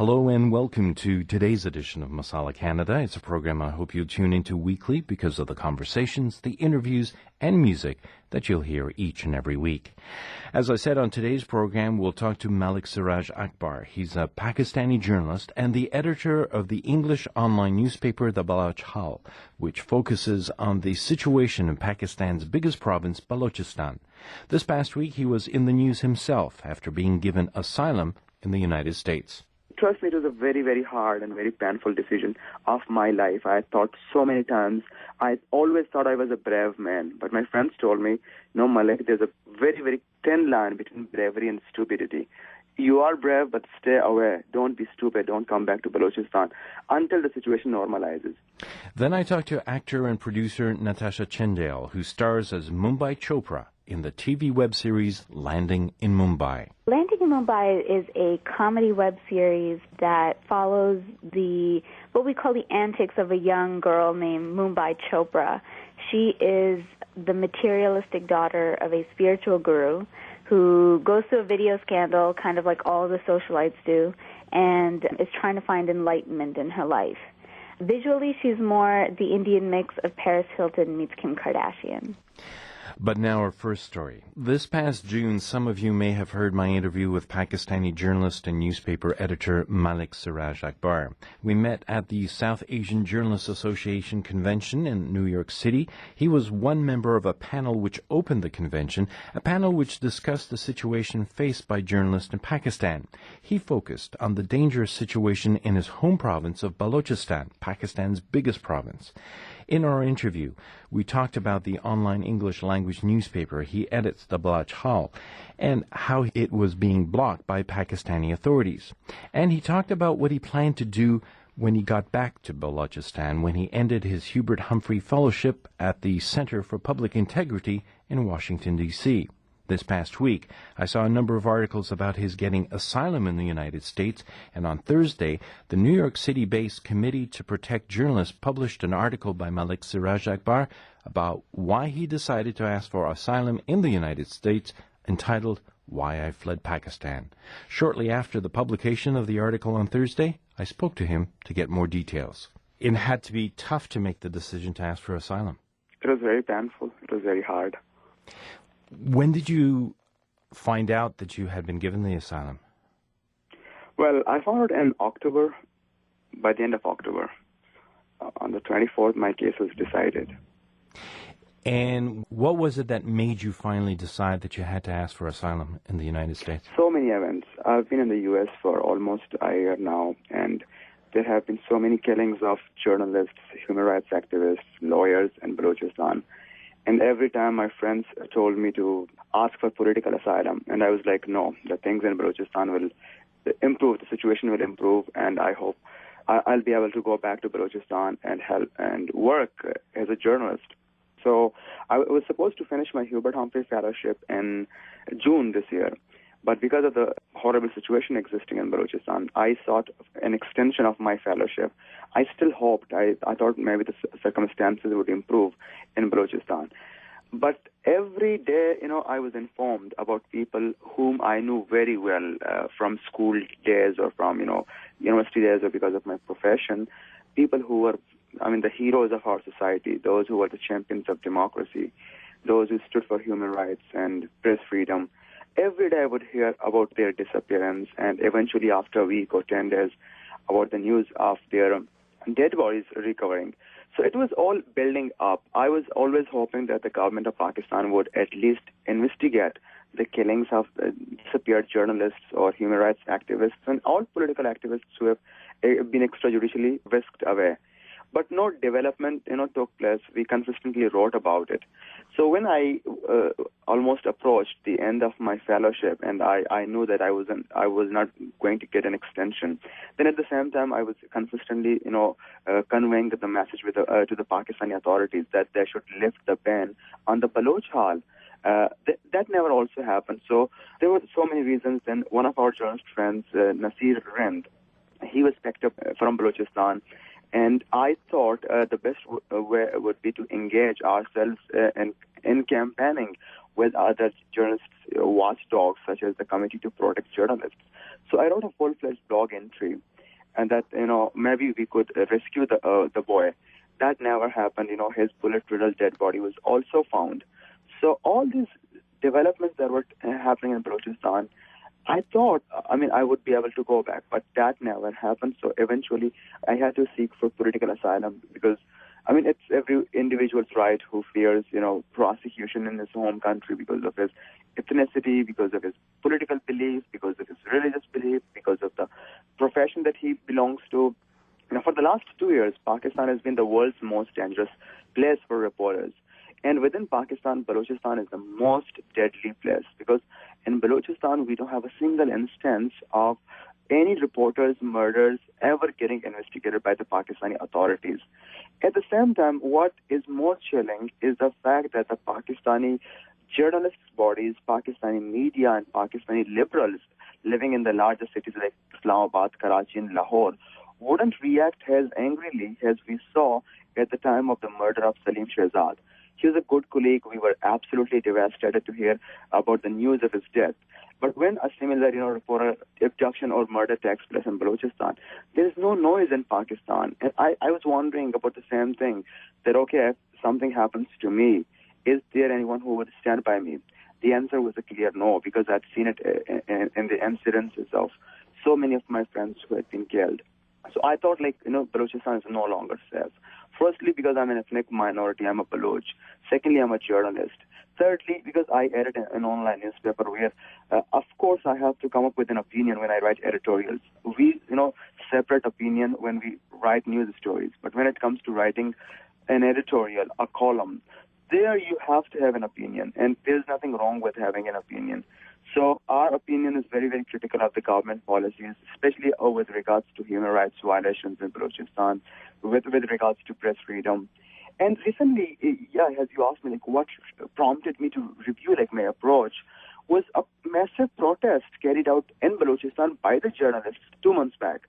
Hello and welcome to today's edition of Masala Canada. It's a program I hope you'll tune into weekly because of the conversations, the interviews, and music that you'll hear each and every week. As I said on today's program, we'll talk to Malik Siraj Akbar. He's a Pakistani journalist and the editor of the English online newspaper The Balochistan, which focuses on the situation in Pakistan's biggest province, Balochistan. This past week, he was in the news himself after being given asylum in the United States. Trust me, it was a very, very hard and very painful decision of my life. I thought so many times. I always thought I was a brave man. But my friends told me, no, Malik, there's a very, very thin line between bravery and stupidity. You are brave, but stay away. Don't be stupid. Don't come back to Balochistan until the situation normalizes. Then I talked to actor and producer Natasha Chendale, who stars as Mumbai Chopra in the TV web series Landing in Mumbai. Landing in Mumbai is a comedy web series that follows what we call the antics of a young girl named Mumbai Chopra. She is the materialistic daughter of a spiritual guru who goes through a video scandal, kind of like all the socialites do, and is trying to find enlightenment in her life. Visually, she's more the Indian mix of Paris Hilton meets Kim Kardashian. But now our first story. This past June, some of you may have heard my interview with Pakistani journalist and newspaper editor Malik Siraj Akbar. We met at the South Asian Journalists Association convention in New York City. He was one member of a panel which opened the convention, a panel which discussed the situation faced by journalists in Pakistan. He focused on the dangerous situation in his home province of Balochistan, Pakistan's biggest province. In our interview, we talked about the online English language newspaper he edits, the Balochistan, and how it was being blocked by Pakistani authorities. And he talked about what he planned to do when he got back to Balochistan, when he ended his Hubert Humphrey Fellowship at the Center for Public Integrity in Washington, D.C. This past week, I saw a number of articles about his getting asylum in the United States, and on Thursday, the New York City-based Committee to Protect Journalists published an article by Malik Siraj Akbar about why he decided to ask for asylum in the United States, entitled Why I Fled Pakistan. Shortly after the publication of the article on Thursday, I spoke to him to get more details. It had to be tough to make the decision to ask for asylum. It was very painful. It was very hard. When did you find out that you had been given the asylum? Well, I found out in October, by the end of October. On the 24th, my case was decided. And what was it that made you finally decide that you had to ask for asylum in the United States? So many events. I've been in the U.S. for almost a year now, and there have been so many killings of journalists, human rights activists, lawyers in Balochistan. And every time my friends told me to ask for political asylum, and I was like, no, the things in Balochistan will improve, the situation will improve, and I hope I'll be able to go back to Balochistan and help and work as a journalist. So I was supposed to finish my Hubert Humphrey Fellowship in June this year. But because of the horrible situation existing in Balochistan, I sought an extension of my fellowship. I still hoped, I thought maybe the circumstances would improve in Balochistan. But every day, I was informed about people whom I knew very well from school days or from, university days or because of my profession, people who were, the heroes of our society, those who were the champions of democracy, those who stood for human rights and press freedom. Every day I would hear about their disappearance, and eventually after a week or 10 days about the news of their dead bodies recovering. So it was all building up. I was always hoping that the government of Pakistan would at least investigate the killings of disappeared journalists or human rights activists and all political activists who have been extrajudicially whisked away. But no development, took place. We consistently wrote about it. So when I almost approached the end of my fellowship, and I knew that I was not going to get an extension, then at the same time I was consistently, conveying the message to the Pakistani authorities that they should lift the ban on the Balochistan. That never also happened. So there were so many reasons. Then one of our journalist friends, Nasir Rind, he was picked up from Balochistan. And I thought the best way would be to engage ourselves in campaigning with other journalists, watchdogs, such as the Committee to Protect Journalists. So I wrote a full-fledged blog entry, and that, maybe we could rescue the boy. That never happened. His bullet-riddled dead body was also found. So all these developments that were happening in Balochistan, I thought, I would be able to go back, but that never happened. So eventually I had to seek for political asylum because, it's every individual's right who fears, prosecution in his home country because of his ethnicity, because of his political belief, because of his religious belief, because of the profession that he belongs to. For the last 2 years, Pakistan has been the world's most dangerous place for reporters. And within Pakistan, Balochistan is the most deadly place because in Balochistan, we don't have a single instance of any reporters' murders ever getting investigated by the Pakistani authorities. At the same time, what is more chilling is the fact that the Pakistani journalists' bodies, Pakistani media, and Pakistani liberals living in the larger cities like Islamabad, Karachi, and Lahore wouldn't react as angrily as we saw at the time of the murder of Salim Shehzad. He was a good colleague. We were absolutely devastated to hear about the news of his death. But when a similar, reporter abduction or murder takes place in Balochistan, there is no noise in Pakistan. And I was wondering about the same thing, that, okay, if something happens to me, is there anyone who would stand by me? The answer was a clear no, because I'd seen it in the incidences of so many of my friends who had been killed. So I thought, Balochistan is no longer safe. Firstly, because I'm an ethnic minority, I'm a Baloch. Secondly, I'm a journalist. Thirdly, because I edit an online newspaper where, of course, I have to come up with an opinion when I write editorials. We, separate opinion when we write news stories. But when it comes to writing an editorial, a column, there you have to have an opinion. And there's nothing wrong with having an opinion. So our opinion is very, very critical of the government policies, especially with regards to human rights violations in Balochistan, with regards to press freedom. And recently, as you asked me, what prompted me to review, my approach, was a massive protest carried out in Balochistan by the journalists 2 months back.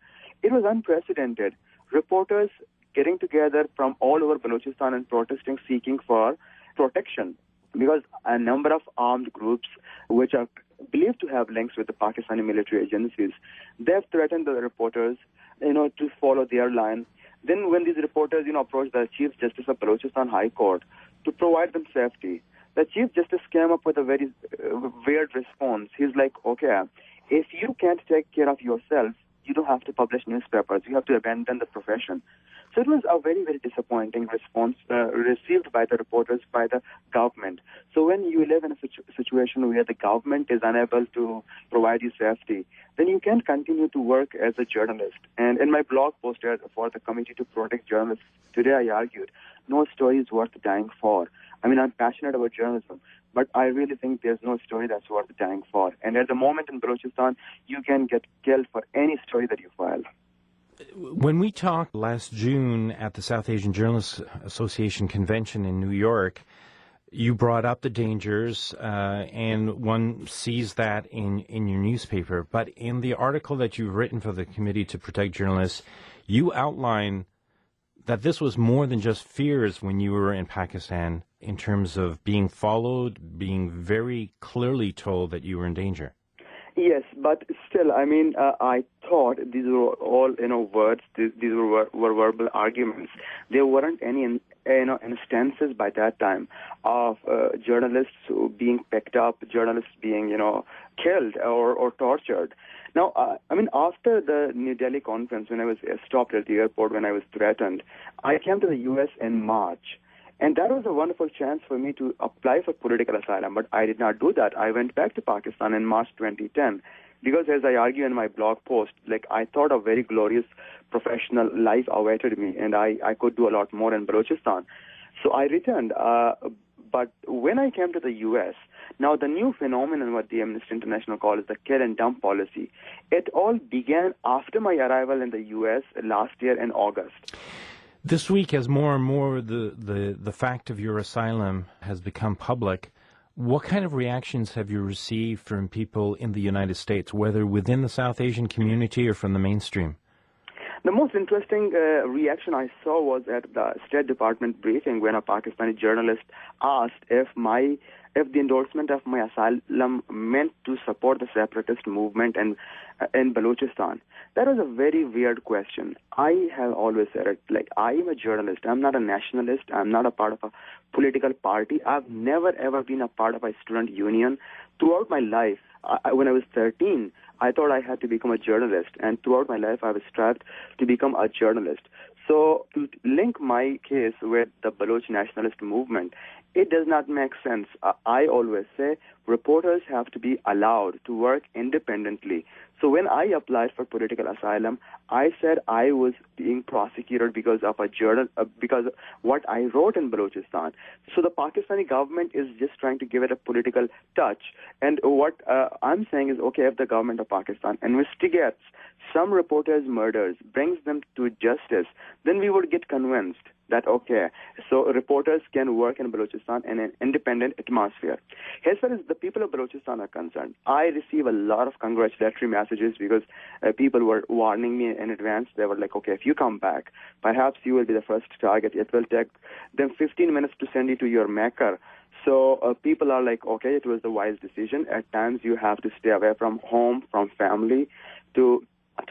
It was unprecedented. Reporters getting together from all over Balochistan and protesting, seeking for protection, because a number of armed groups, which are believed to have links with the Pakistani military agencies, they've threatened the reporters, to follow their line. Then when these reporters, approached the Chief Justice of Balochistan High Court to provide them safety, the Chief Justice came up with a very weird response. He's like, okay, if you can't take care of yourself, you don't have to publish newspapers. You have to abandon the profession. So it was a very, very disappointing response received by the reporters, by the government. So when you live in a situation where the government is unable to provide you safety, then you can continue to work as a journalist. And in my blog post for the Committee to Protect Journalists, today I argued, no story is worth dying for. I'm passionate about journalism, but I really think there's no story that's worth dying for. And at the moment in Balochistan, you can get killed for any story that you file. When we talked last June at the South Asian Journalists Association convention in New York, you brought up the dangers, and one sees that in your newspaper. But in the article that you've written for the Committee to Protect Journalists, you outline that this was more than just fears when you were in Pakistan in terms of being followed, being very clearly told that you were in danger. Yes, but still, I thought these were all, words. These were verbal arguments. There weren't any, instances by that time of journalists being picked up, journalists being, killed or tortured. Now, after the New Delhi conference, when I was stopped at the airport, when I was threatened, I came to the U.S. in March. And that was a wonderful chance for me to apply for political asylum, but I did not do that. I went back to Pakistan in March 2010 because, as I argue in my blog post, I thought a very glorious professional life awaited me, and I could do a lot more in Balochistan. So I returned. But when I came to the U.S., now the new phenomenon, what the Amnesty International calls the kill and dump policy, it all began after my arrival in the U.S. last year in August. This week, as more and more the fact of your asylum has become public, what kind of reactions have you received from people in the United States, whether within the South Asian community or from the mainstream? The most interesting reaction I saw was at the State Department briefing when a Pakistani journalist asked if my if the endorsement of my asylum meant to support the separatist movement in Balochistan. That was a very weird question. I have always said it, like, I am a journalist. I'm not a nationalist. I'm not a part of a political party. I've never, ever been a part of a student union. Throughout my life, when I was 13, I thought I had to become a journalist. And throughout my life, I was strived to become a journalist. So to link my case with the Baloch nationalist movement, it does not make sense. I always say reporters have to be allowed to work independently. So when I applied for political asylum, I said I was being prosecuted because of because what I wrote in Balochistan. So the Pakistani government is just trying to give it a political touch. And what I'm saying is, okay, if the government of Pakistan investigates some reporters' murders, brings them to justice, then we would get convinced that, okay, so reporters can work in Balochistan in an independent atmosphere. As far as the people of Balochistan are concerned, I receive a lot of congratulatory messages because people were warning me in advance. They were like, okay, if you come back, perhaps you will be the first target. It will take them 15 minutes to send you to your maker. So people are like, okay, it was the wise decision. At times you have to stay away from home, from family, to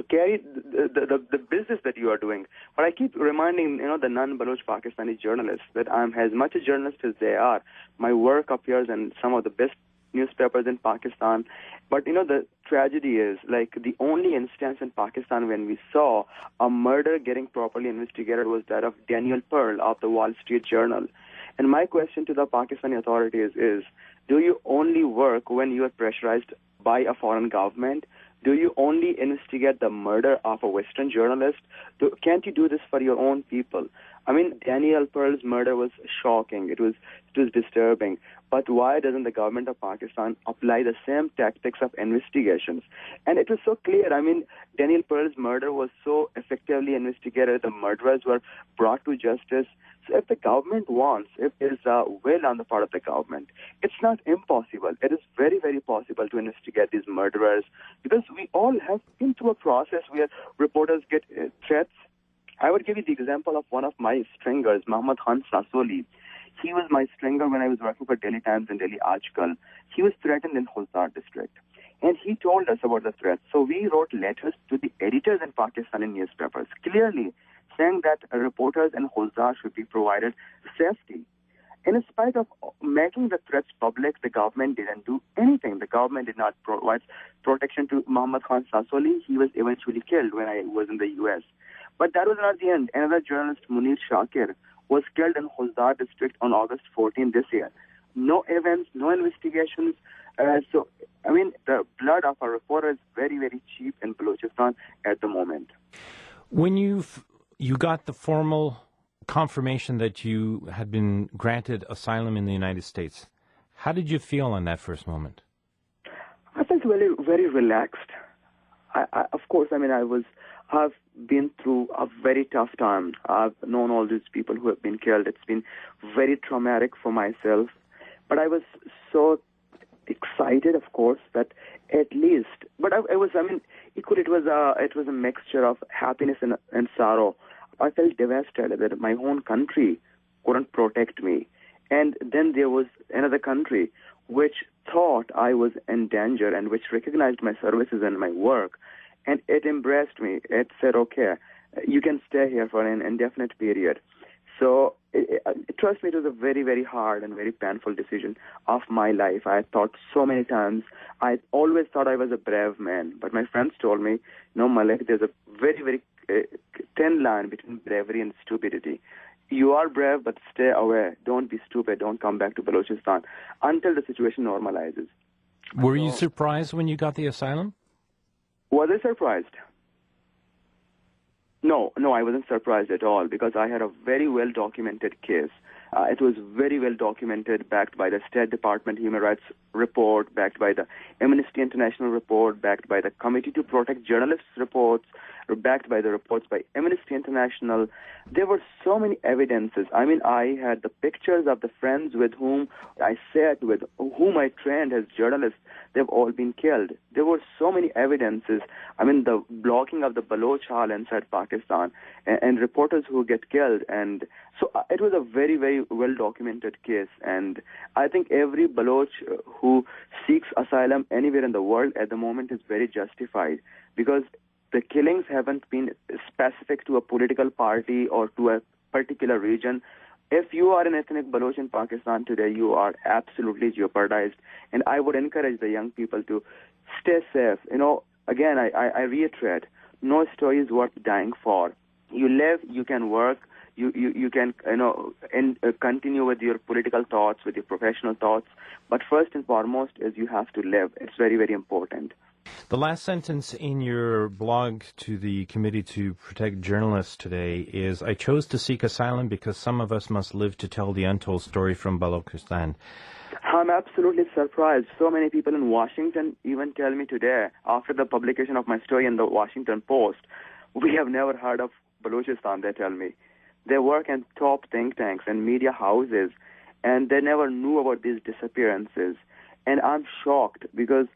carry the business that you are doing. But I keep reminding, the non-Baloch Pakistani journalists that I'm as much a journalist as they are. My work appears in some of the best newspapers in Pakistan. But, the tragedy is, like, the only instance in Pakistan when we saw a murder getting properly investigated was that of Daniel Pearl of the Wall Street Journal. And my question to the Pakistani authorities is, do you only work when you are pressurized by a foreign government? Do you only investigate the murder of a Western journalist? Can't you do this for your own people? I mean, Daniel Pearl's murder was shocking. It was disturbing. But why doesn't the government of Pakistan apply the same tactics of investigations? And it was so clear. I mean, Daniel Pearl's murder was so effectively investigated. The murderers were brought to justice. So if the government wants, if there is a will on the part of the government, it's not impossible. It is very, very possible to investigate these murderers, because we all have been through a process where reporters get threats. I would give you the example of one of my stringers, Mohammad Khan Sasoli. He was my stringer when I was working for Delhi Times and Delhi Ajkal. He was threatened in Hulsar district, and he told us about the threats. So we wrote letters to the editors in Pakistani newspapers, clearly saying that reporters in Hulsar should be provided safety. And in spite of making the threats public, the government didn't do anything. The government did not provide protection to Mohammad Khan Sasoli. He was eventually killed when I was in the U.S. But that was not the end. Another journalist, Munir Shakir, was killed in Hulsar district on August 14 this year. No events, no investigations. So, I mean, the blood of a reporter is very, very cheap in Balochistan at the moment. When you got the formal confirmation that you had been granted asylum in the United States, how did you feel on that first moment? I felt very, very relaxed. Of course, I mean, I've been through a very tough time. I've known all these people who have been killed. It's been very traumatic for myself. But I was so excited, of course, that at least. But equally, it was a mixture of happiness and sorrow. I felt devastated that my own country couldn't protect me. And then there was another country which thought I was in danger and which recognized my services and my work. And it embraced me. It said, okay, you can stay here for an indefinite period. So, trust me, it was a very, very hard and very painful decision of my life. I thought so many times. I always thought I was a brave man. But my friends told me, no, Malik, there's a very, very thin line between bravery and stupidity. You are brave, but stay away. Don't be stupid. Don't come back to Balochistan until the situation normalizes. Were you surprised when you got the asylum? Was I surprised? No, I wasn't surprised at all, because I had a very well-documented case. It was very well documented, backed by the State Department Human Rights Report, backed by the Amnesty International report, backed by the Committee to Protect Journalists reports, backed by the reports by Amnesty International. There were so many evidences. I mean, I had the pictures of the friends with whom I sat, with whom I trained as journalists. They've all been killed. There were so many evidences. I mean, the blocking of the Baloch Hall inside Pakistan Pakistan, and reporters who get killed. And so it was a very, very well-documented case. And I think every Baloch who seeks asylum anywhere in the world at the moment is very justified, because the killings haven't been specific to a political party or to a particular region. If you are an ethnic Baloch in Pakistan today, you are absolutely jeopardized. And I would encourage the young people to stay safe. Again, I reiterate, no story is worth dying for. You live, you can work, you can continue with your political thoughts, with your professional thoughts. But first and foremost is you have to live. It's very, very important. The last sentence in your blog to the Committee to Protect Journalists today is, I chose to seek asylum because some of us must live to tell the untold story from Balochistan. I'm absolutely surprised. So many people in Washington even tell me today, after the publication of my story in the Washington Post, we have never heard of Balochistan, they tell me. They work in top think tanks and media houses, and they never knew about these disappearances. And I'm shocked because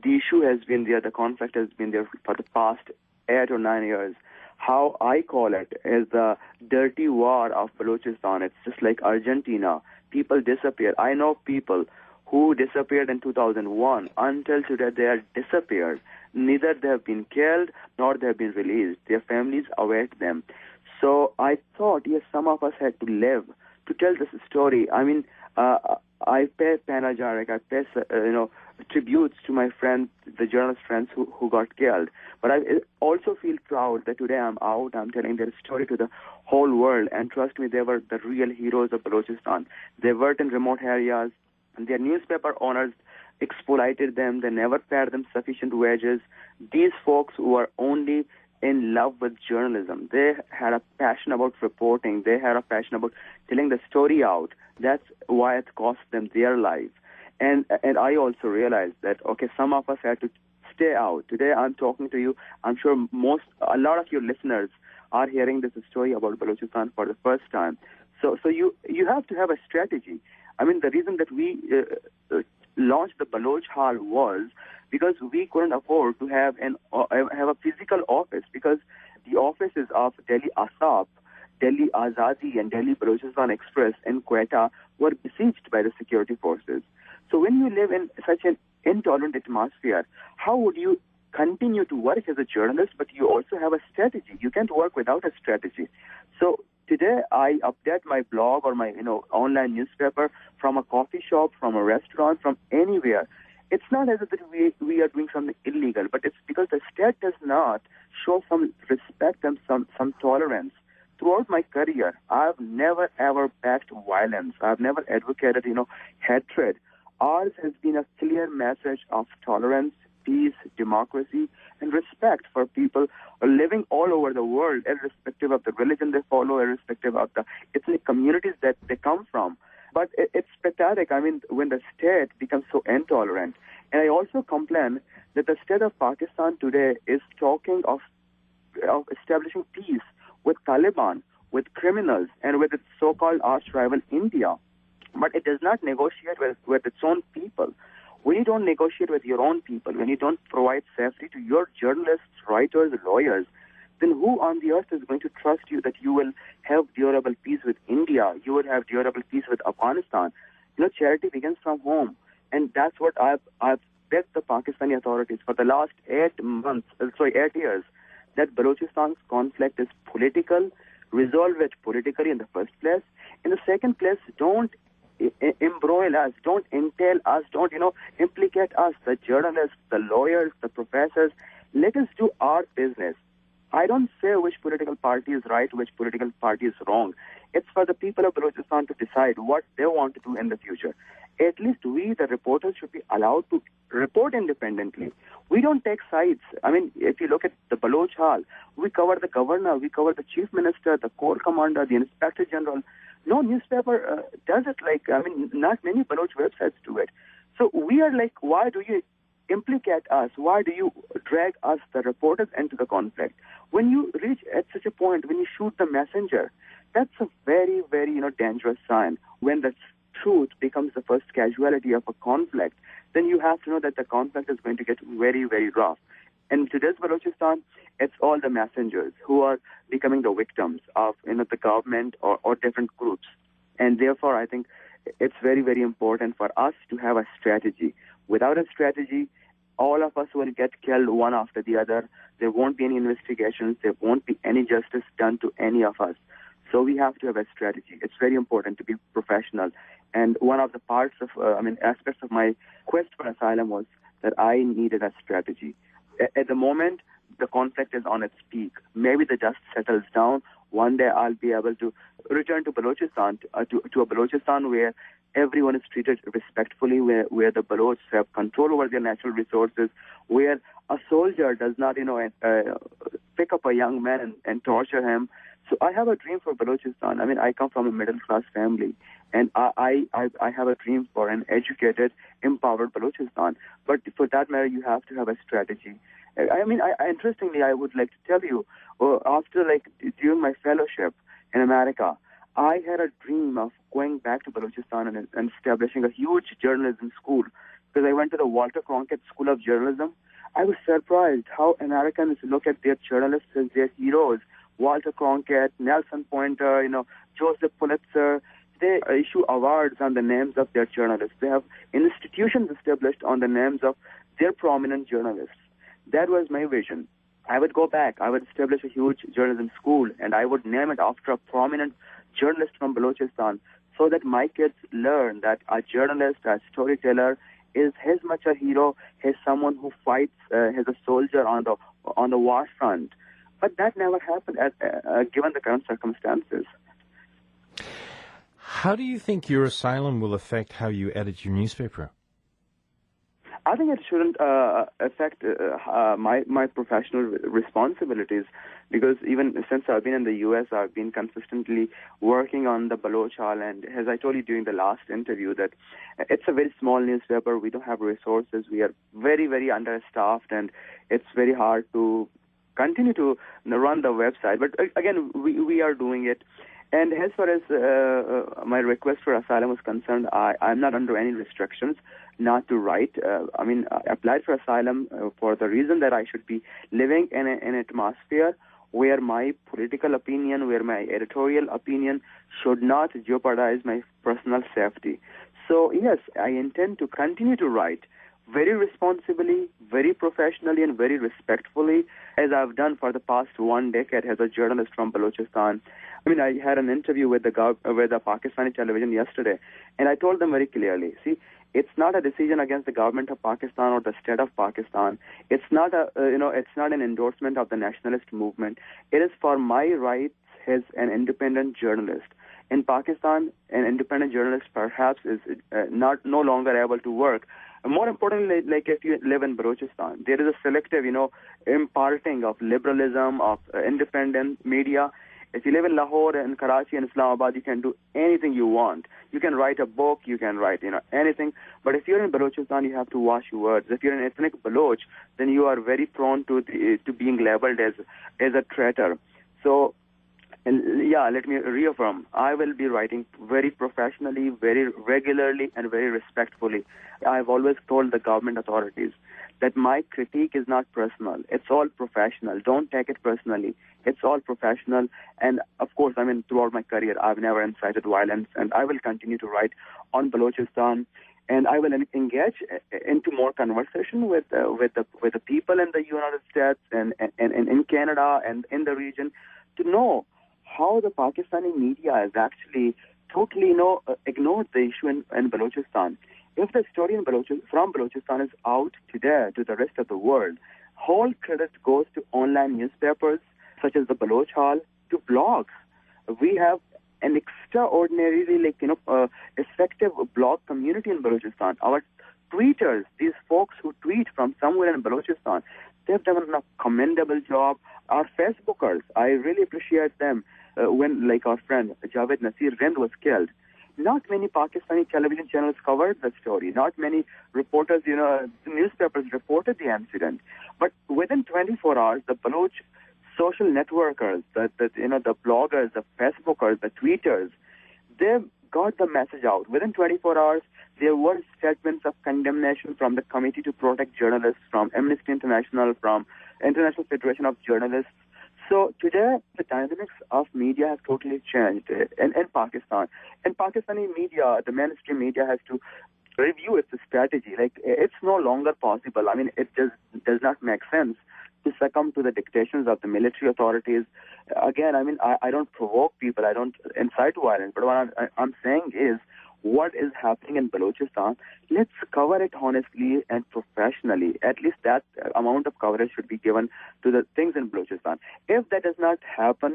the issue has been there, the conflict has been there for the past 8 or 9 years. How I call it is the dirty war of Balochistan. It's just like Argentina. People disappear. I know people who disappeared in 2001. Until today, they are disappeared. Neither they have been killed nor they have been released. Their families await them. So I thought, yes, some of us had to live to tell this story. I mean, I pay panegyric, I pay, tributes to my friends, the journalist friends who got killed. But I also feel proud that today I'm out, I'm telling their story to the whole world. And trust me, they were the real heroes of Balochistan. They worked in remote areas, and their newspaper owners exploited them. They never paid them sufficient wages. These folks were only in love with journalism. They had a passion about reporting. They had a passion about telling the story out. That's why it cost them their life. And I also realized that, okay, some of us had to stay out. Today I'm talking to you. I'm sure a lot of your listeners are hearing this story about Balochistan for the first time. So you have to have a strategy. I mean, the reason that we launched the Baloch Hall was because we couldn't afford to have a physical office, because the offices of Delhi Asap, Delhi Azadi, and Delhi Balochistan Express in Quetta were besieged by the security forces. So when you live in such an intolerant atmosphere, how would you continue to work as a journalist, but you also have a strategy? You can't work without a strategy. So today I update my blog or my online newspaper from a coffee shop, from a restaurant, from anywhere. It's not as if we are doing something illegal, but it's because the state does not show some respect and some tolerance. Throughout my career, I've never ever backed violence. I've never advocated hatred. Ours has been a clear message of tolerance, peace, democracy, and respect for people living all over the world, irrespective of the religion they follow, irrespective of the ethnic communities that they come from. But it's pathetic, when the state becomes so intolerant. And I also complain that the state of Pakistan today is talking of establishing peace with Taliban, with criminals, and with its so-called arch rival India. But it does not negotiate with its own people. When you don't negotiate with your own people, when you don't provide safety to your journalists, writers, lawyers, then who on the earth is going to trust you that you will have durable peace with India, you will have durable peace with Afghanistan? Charity begins from home. And that's what I've begged the Pakistani authorities for the last 8 years, that Balochistan's conflict is political, resolve it politically in the first place. In the second place, don't embroil us, don't entail us, don't, implicate us, the journalists, the lawyers, the professors. Let us do our business. I don't say which political party is right, which political party is wrong. It's for the people of Balochistan to decide what they want to do in the future. At least we, the reporters, should be allowed to report independently. We don't take sides. If you look at the Baloch Hall, we cover the governor, we cover the chief minister, the corps commander, the inspector general. No newspaper does it not many Baloch websites do it. So we are like, why do you implicate us? Why do you drag us, the reporters, into the conflict? When you reach at such a point, when you shoot the messenger, that's a very, very, dangerous sign. When the truth becomes the first casualty of a conflict, then you have to know that the conflict is going to get very, very rough. And today's Balochistan, It's all the messengers who are becoming the victims of the government or different groups. And therefore, I think it's very, very important for us to have a strategy. Without a strategy, all of us will get killed one after the other. There won't be any investigations. There won't be any justice done to any of us. So we have to have a strategy. It's very important to be professional. And one of the aspects of my quest for asylum was that I needed a strategy. At the moment, the conflict is on its peak. Maybe the dust settles down. One day I'll be able to return to Balochistan, to a Balochistan where everyone is treated respectfully, where the Balochs have control over their natural resources, where a soldier does not, pick up a young man and torture him. So I have a dream for Balochistan. I mean, I come from a middle-class family, and I have a dream for an educated, empowered Balochistan. But for that matter, you have to have a strategy. Interestingly, I would like to tell you, during my fellowship in America, I had a dream of going back to Balochistan and establishing a huge journalism school, because I went to the Walter Cronkite School of Journalism. I was surprised how Americans look at their journalists as their heroes. Walter Cronkite, Nelson Pointer, Joseph Pulitzer. They issue awards on the names of their journalists. They have institutions established on the names of their prominent journalists. That was my vision. I would go back. I would establish a huge journalism school, and I would name it after a prominent journalist from Balochistan, so that my kids learn that a journalist, a storyteller, is as much a hero as someone who fights as a soldier on the war front. But that never happened, given the current circumstances. How do you think your asylum will affect how you edit your newspaper? I think it shouldn't affect my professional responsibilities, because even since I've been in the U.S., I've been consistently working on the Baloch Hall, and as I told you during the last interview, that it's a very small newspaper. We don't have resources. We are very, very understaffed, and it's very hard to continue to run the website. But again, we are doing it. And as far as my request for asylum is concerned, I'm not under any restrictions not to write. I applied for asylum for the reason that I should be living in an atmosphere where my political opinion, where my editorial opinion should not jeopardize my personal safety. So yes, I intend to continue to write very responsibly, very professionally, and very respectfully, as I've done for the past 1 decade as a journalist from Balochistan. I had an interview with the Pakistani television yesterday, and I told them very clearly, see, it's not a decision against the government of Pakistan or the state of Pakistan. It's not an endorsement of the nationalist movement. It is for my rights as an independent journalist. In Pakistan, an independent journalist perhaps is no longer able to work. More importantly, like if you live in Balochistan, there is a selective, imparting of liberalism, of independent media. If you live in Lahore and Karachi and Islamabad, you can do anything you want. You can write a book, you can write, anything. But if you're in Balochistan, you have to watch your words. If you're an ethnic Baloch, then you are very prone to being labeled as a traitor. So, let me reaffirm. I will be writing very professionally, very regularly, and very respectfully. I've always told the government authorities that my critique is not personal. It's all professional. Don't take it personally. It's all professional. And, of course, throughout my career, I've never incited violence, and I will continue to write on Balochistan. And I will engage into more conversation with the people in the United States and in Canada and in the region to know how the Pakistani media has actually totally, ignored the issue in Balochistan. If the story from Balochistan is out today to the rest of the world, whole credit goes to online newspapers such as the Baloch Hall, to blogs. We have an extraordinarily, effective blog community in Balochistan. Our tweeters, these folks who tweet from somewhere in Balochistan, they've done a commendable job. Our Facebookers, I really appreciate them. When, like our friend Javed Nasir Rind was killed, not many Pakistani television channels covered the story. Not many reporters, newspapers reported the incident. But within 24 hours, the Baloch social networkers, the bloggers, the Facebookers, the tweeters, they got the message out. Within 24 hours, there were statements of condemnation from the Committee to Protect Journalists, from Amnesty International, from International Federation of Journalists. So today, the dynamics of media has totally changed in Pakistan. In Pakistani media, the mainstream media has to review its strategy. Like, it's no longer possible. I mean, it just does not make sense to succumb to the dictations of the military authorities. Again, I mean, I don't provoke people. I don't incite violence. But what I'm saying is, what is happening in Balochistan, let's cover it honestly and professionally. At least that amount of coverage should be given to the things in Balochistan. If that does not happen,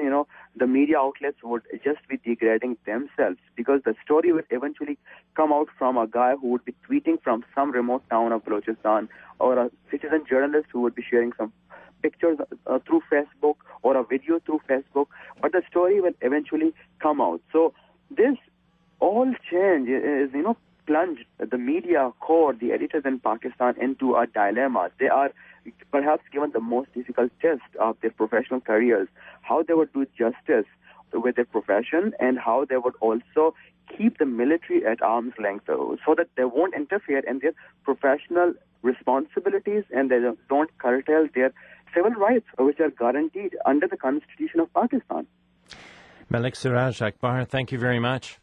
the media outlets would just be degrading themselves, because the story would eventually come out from a guy who would be tweeting from some remote town of Balochistan, or a citizen journalist who would be sharing some pictures through Facebook or a video through Facebook, but the story will eventually come out. So this all change is, plunged the media core, the editors in Pakistan, into a dilemma. They are perhaps given the most difficult test of their professional careers, how they would do justice with their profession and how they would also keep the military at arm's length so that they won't interfere in their professional responsibilities and they don't curtail their civil rights, which are guaranteed under the Constitution of Pakistan. Malik Siraj Akbar, thank you very much.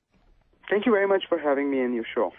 Thank you very much for having me in your show.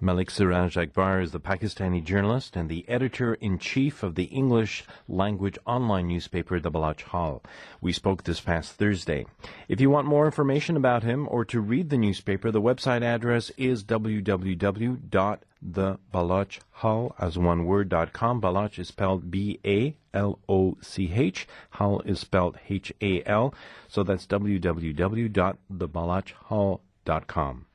Malik Siraj Akbar is the Pakistani journalist and the editor-in-chief of the English-language online newspaper, the Balochistan. We spoke this past Thursday. If you want more information about him or to read the newspaper, the website address is www.thebaloch, as one word.com. Baloch is spelled B-A-L-O-C-H. Hull is spelled H-A-L. So that's www.thebaloch.com.